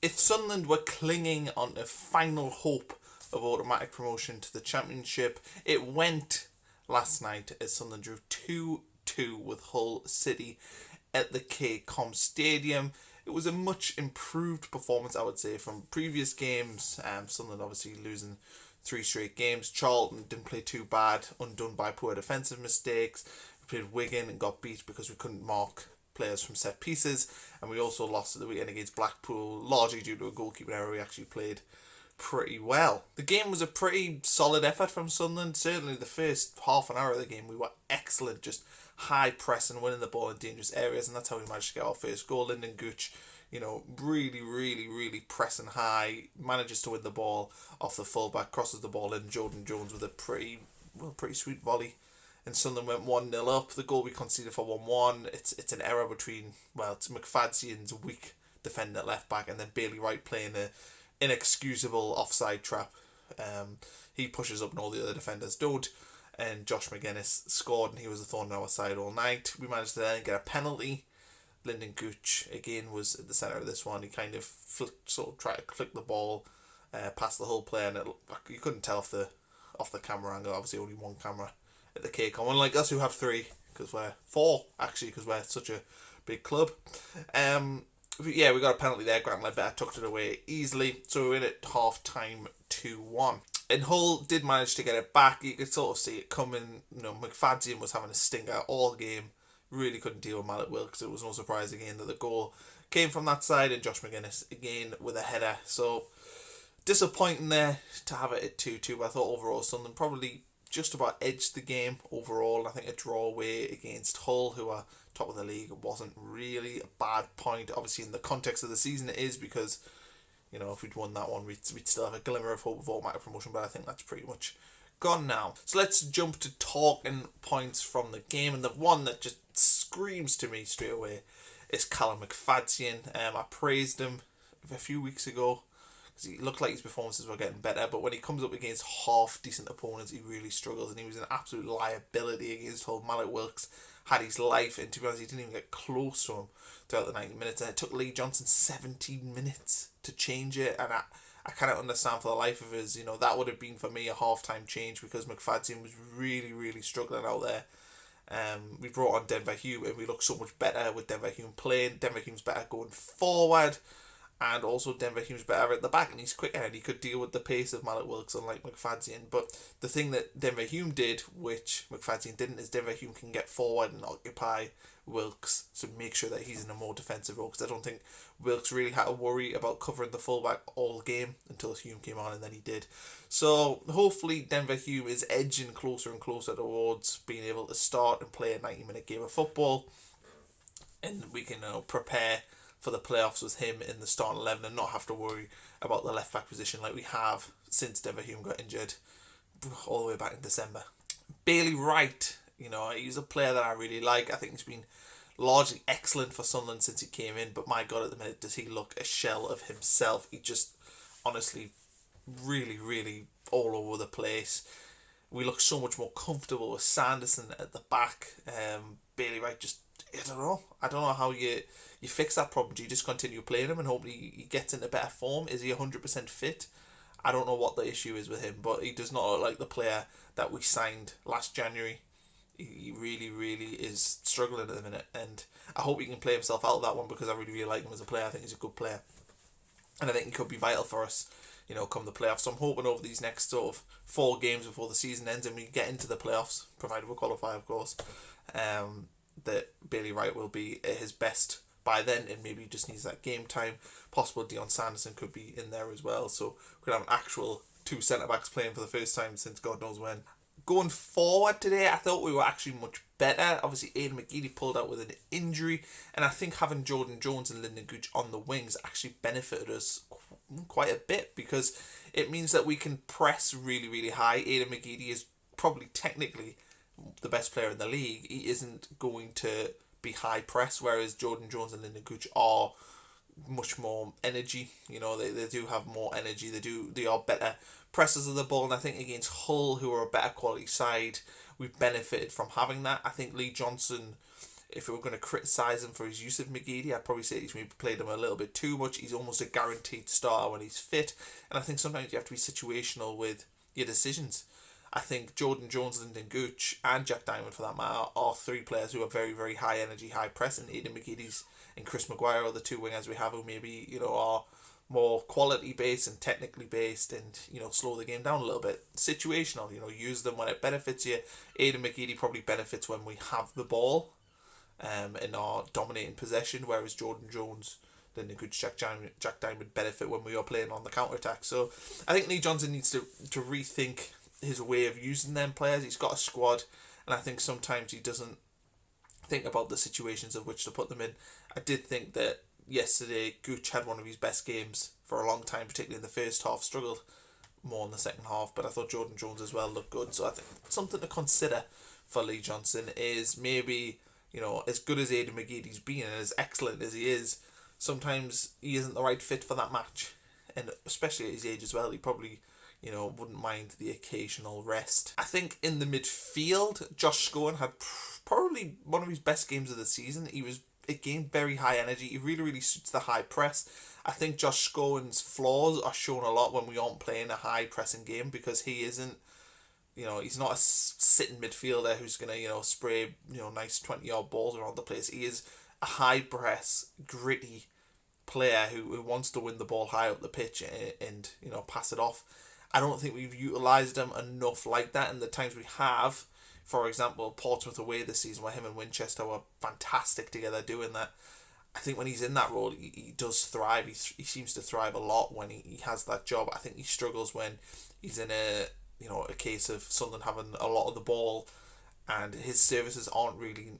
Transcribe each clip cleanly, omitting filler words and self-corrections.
if Sunderland were clinging on a final hope of automatic promotion to the Championship, it went last night as Sunderland drew 2-2 with Hull City at the K-Com Stadium. It was a much improved performance, I would say, from previous games. Sunderland obviously losing 3 straight games. Charlton didn't play too bad, undone by poor defensive mistakes. We played Wigan and got beat because we couldn't mark players from set pieces, and we also lost at the weekend against Blackpool, largely due to a goalkeeping error. We actually played pretty well. The game was a pretty solid effort from Sunderland. Certainly the first half an hour of the game we were excellent, just high pressing, winning the ball in dangerous areas, and that's how we managed to get our first goal. Lyndon Gooch, really pressing high, manages to win the ball off the fullback, crosses the ball in. Jordan Jones with a pretty sweet volley, and Sunderland went 1-0 up. The goal we conceded for 1-1, it's an error between, it's McFadzean's weak defender at left back, and then Bailey Wright playing a inexcusable offside trap. He pushes up and all the other defenders don't, and Josh McGuinness scored, and he was a thorn in our side all night. We managed to then get a penalty. Lyndon Gooch again was at the centre of this one. He kind of tried to flick the ball past the whole player, and you couldn't tell off the camera angle. Obviously only one camera at the K-Com, unlike us who have 3, because we're 4 actually, because we're such a big club. We got a penalty there. Grant Ledbetter tucked it away easily, so we win at half time 2-1. And Hull did manage to get it back. You could sort of see it coming. McFadzean was having a stinker all game. Really couldn't deal with Mallet Wilkes. It was no surprise again that the goal came from that side, and Josh McGuinness again with a header. So disappointing there to have it at 2-2. But I thought overall Sunderland probably just about edged the game overall. I think a draw away against Hull, who are top of the league, wasn't really a bad point. Obviously in the context of the season it is, because if we'd won that one we'd still have a glimmer of hope of automatic promotion, but I think that's pretty much gone now. So let's jump to talking points from the game, and the one that just screams to me straight away is Callum McFadzean. I praised him a few weeks ago because he looked like his performances were getting better, but when he comes up against half decent opponents he really struggles, and he was an absolute liability against Hull. Mallet Wilkes had his life, and to be honest he didn't even get close to him throughout the 90 minutes, and it took Lee Johnson 17 minutes to change it, and I cannot understand for the life of us. That would have been for me a half-time change, because McFadzean was really struggling out there. We brought on Denver Hume, and we look so much better with Denver Hume playing. Denver Hume's better going forward, and also Denver Hume's better at the back, and he's quicker, and he could deal with the pace of Mallet Wilkes, unlike McFadzean. But the thing that Denver Hume did, which McFadzean didn't, is Denver Hume can get forward and occupy Wilkes to make sure that he's in a more defensive role, because I don't think Wilkes really had to worry about covering the fullback all game until Hume came on, and then he did. So hopefully Denver Hume is edging closer and closer towards being able to start and play a 90-minute game of football, and we can prepare for the playoffs with him in the starting 11 and not have to worry about the left back position like we have since Denver Hume got injured all the way back in December. Bailey Wright, he's a player that I really like. I think he's been largely excellent for Sunderland since he came in, but my God, at the minute does he look a shell of himself. He just honestly really all over the place. We look so much more comfortable with Sanderson at the back. Bailey Wright just, I don't know how you fix that problem. Do you just continue playing him and hope he gets into better form? Is he 100% fit? I don't know what the issue is with him, but he does not look like the player that we signed last January. He really is struggling at the minute, and I hope he can play himself out of that one, because I really like him as a player. I think he's a good player, and I think he could be vital for us, come the playoffs. So I'm hoping over these next sort of 4 games before the season ends and we get into the playoffs, provided we qualify, of course, that Bailey Wright will be at his best by then, and maybe he just needs that game time. Possible Dion Sanderson could be in there as well, so we could have an actual 2 centre-backs playing for the first time since God knows when. Going forward today, I thought we were actually much better. Obviously, Aidan McGeady pulled out with an injury, and I think having Jordan Jones and Lyndon Gooch on the wings actually benefited us quite a bit, because it means that we can press really high. Aidan McGeady is probably technically the best player in the league. He isn't going to be high press, whereas Jordan Jones and Lyndon Gooch are much more energy. They do have more energy. They are better pressers of the ball, and I think against Hull, who are a better quality side, we've benefited from having that. I think Lee Johnson if we were going to criticise him for his use of McGeady, I'd probably say he's maybe played him a little bit too much. He's almost a guaranteed starter when he's fit. And I think sometimes you have to be situational with your decisions. I think Jordan Jones, Lyndon Gooch, and Jack Diamond, for that matter, are three players who are very, very high energy, high press. And Aidan McGeady's and Chris Maguire are the two wingers we have who maybe, are more quality based and technically based, and slow the game down a little bit. Situational, use them when it benefits you. Aidan McGeady probably benefits when we have the ball, and are dominating possession, whereas Jordan Jones, Lyndon Gooch, Jack Diamond benefit when we are playing on the counter attack. So I think Lee Johnson needs to rethink his way of using them players. He's got a squad, and I think sometimes he doesn't think about the situations of which to put them in. I did think that yesterday Gooch had one of his best games for a long time, particularly in the first half. Struggled more in the second half, but I thought Jordan Jones as well looked good. So I think something to consider for Lee Johnson is maybe, as good as Aidan McGeady's been and as excellent as he is, sometimes he isn't the right fit for that match. And especially at his age as well, he probably wouldn't mind the occasional rest. I think in the midfield, Josh Scowen had probably one of his best games of the season. He was, again, very high energy. He really, really suits the high press. I think Josh Scowen's flaws are shown a lot when we aren't playing a high pressing game, because he isn't, he's not a sitting midfielder who's going to, spray, nice 20-yard balls around the place. He is a high press, gritty player who wants to win the ball high up the pitch and pass it off. I don't think we've utilised him enough like that, and the times we have, for example, Portsmouth away this season, where him and Winchester were fantastic together doing that. I think when he's in that role, he does thrive. He seems to thrive a lot when he has that job. I think he struggles when he's in a case of Sunderland having a lot of the ball, and his services aren't really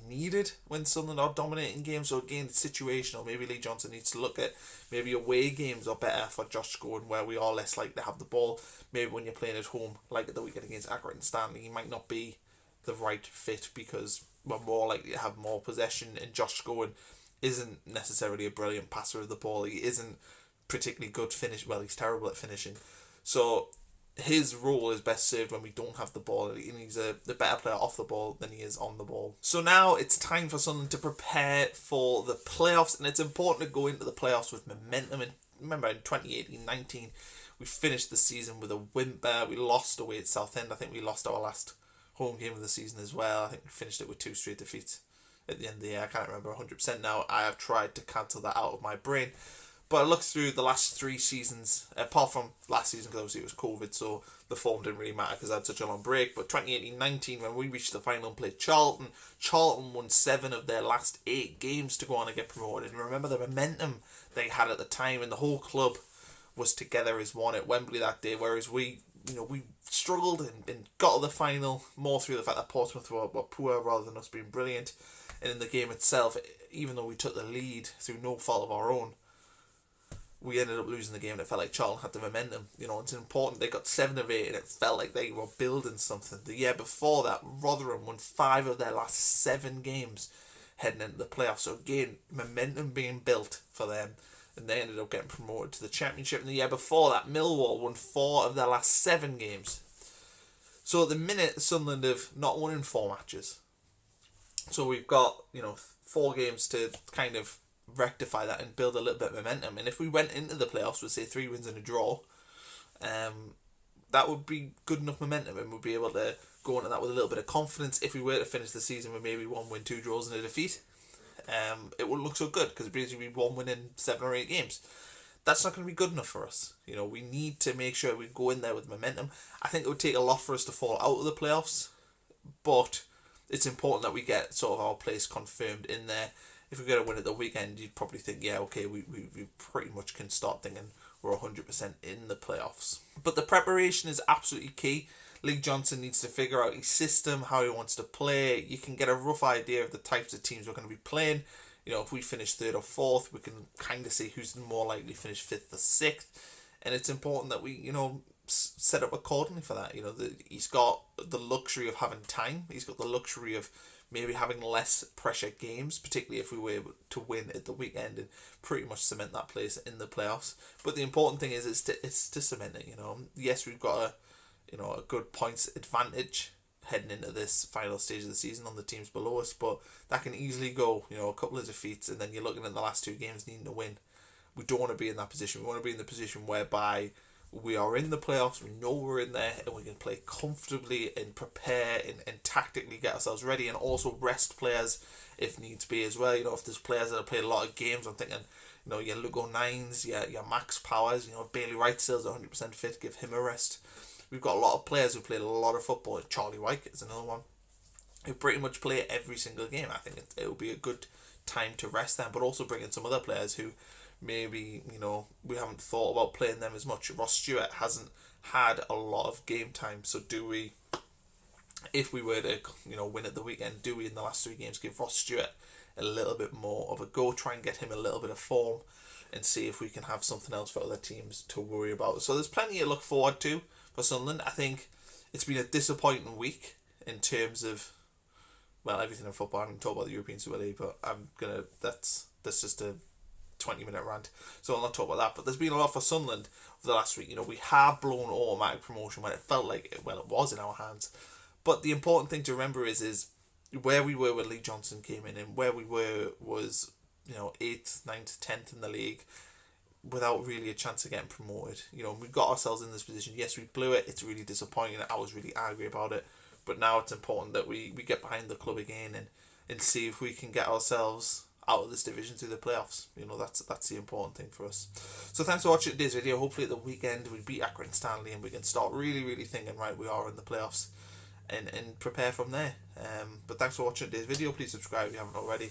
needed when Sunderland are dominating games. So again, it's situational. Maybe Lee Johnson needs to look at maybe away games are better for Josh Scowen, where we are less likely to have the ball. Maybe when you're playing at home, like at the weekend against Accrington Stanley, he might not be the right fit because we're more likely to have more possession, and Josh Scowen isn't necessarily a brilliant passer of the ball. He isn't particularly good finish. Well, he's terrible at finishing. So his role is best served when we don't have the ball, and he's the better player off the ball than he is on the ball. So now it's time for Sunderland to prepare for the playoffs, and it's important to go into the playoffs with momentum. And remember, in 2018-19, we finished the season with a whimper. We lost away at Southend. I think we lost our last home game of the season as well. I think we finished it with 2 straight defeats at the end of the year. I can't remember 100% now. I have tried to cancel that out of my brain. But I looked through the last 3 seasons, apart from last season because obviously it was COVID, so the form didn't really matter because I had such a long break. But 2018-19, when we reached the final and played Charlton won 7 of their last 8 games to go on and get promoted. And remember the momentum they had at the time, and the whole club was together as one at Wembley that day, whereas we struggled and got to the final more through the fact that Portsmouth were poor rather than us being brilliant. And in the game itself, even though we took the lead through no fault of our own, we ended up losing the game, and it felt like Charlton had the momentum. It's important. They got 7 of 8, and it felt like they were building something. The year before that, Rotherham won 5 of their last 7 games heading into the playoffs. So again, momentum being built for them, and they ended up getting promoted to the Championship. And the year before that, Millwall won 4 of their last 7 games. So at the minute, Sunderland have not won in 4 matches. So we've got 4 games to kind of rectify that and build a little bit of momentum. And if we went into the playoffs with, say, 3 wins and a draw, that would be good enough momentum, and we'd be able to go into that with a little bit of confidence. If we were to finish the season with maybe 1 win, 2 draws and a defeat, it wouldn't look so good because it'd basically be 1 win in 7 or 8 games. That's not going to be good enough for us. We need to make sure we go in there with momentum. I think it would take a lot for us to fall out of the playoffs, but it's important that we get sort of our place confirmed in there. If we get a win at the weekend, you'd probably think, yeah, okay, we pretty much can start thinking we're 100% in the playoffs. But the preparation is absolutely key. Lee Johnson needs to figure out his system, how he wants to play. You can get a rough idea of the types of teams we're going to be playing. If we finish 3rd or 4th, we can kind of see who's more likely to finish 5th or 6th. And it's important that we, set up accordingly for that. He's got the luxury of having time. He's got the luxury of maybe having less pressure games, particularly if we were able to win at the weekend and pretty much cement that place in the playoffs. But the important thing is to cement it. Yes, we've got a good points advantage heading into this final stage of the season on the teams below us, but that can easily go, a couple of defeats, and then you're looking at the last 2 games needing to win. We don't want to be in that position. We want to be in the position whereby we are in the playoffs, we know we're in there, and we can play comfortably and prepare and tactically get ourselves ready, and also rest players if needs be as well. If there's players that have played a lot of games, I'm thinking, your Lugo Nines, your Max Powers, if Bailey Wright still's 100% fit, give him a rest. We've got a lot of players who played a lot of football. Charlie White is another one who pretty much play every single game. I think it will be a good time to rest them, but also bring in some other players who maybe, we haven't thought about playing them as much. Ross Stewart hasn't had a lot of game time, so do we, if we were to, win at the weekend, do we in the last 3 games give Ross Stewart a little bit more of a go, try and get him a little bit of form, and see if we can have something else for other teams to worry about. So there's plenty to look forward to for Sunderland. I think it's been a disappointing week in terms of, everything in football. I'm going to talk about the European Super League, but that's just a 20-minute rant, so I'll not talk about that. But there's been a lot for Sunderland over the last week. We have blown automatic promotion when it felt like it was in our hands. But the important thing to remember is where we were when Lee Johnson came in, and where we were was 8th, 9th, 10th in the league without really a chance of getting promoted. We got ourselves in this position. Yes, we blew it. It's really disappointing. I was really angry about it. But now it's important that we get behind the club again and see if we can get ourselves out of this division through the playoffs. That's the important thing for us. So thanks for watching today's video. Hopefully at the weekend we beat Accrington Stanley and we can start really, really thinking, right, we are in the playoffs and prepare from there. But thanks for watching today's video. Please subscribe if you haven't already.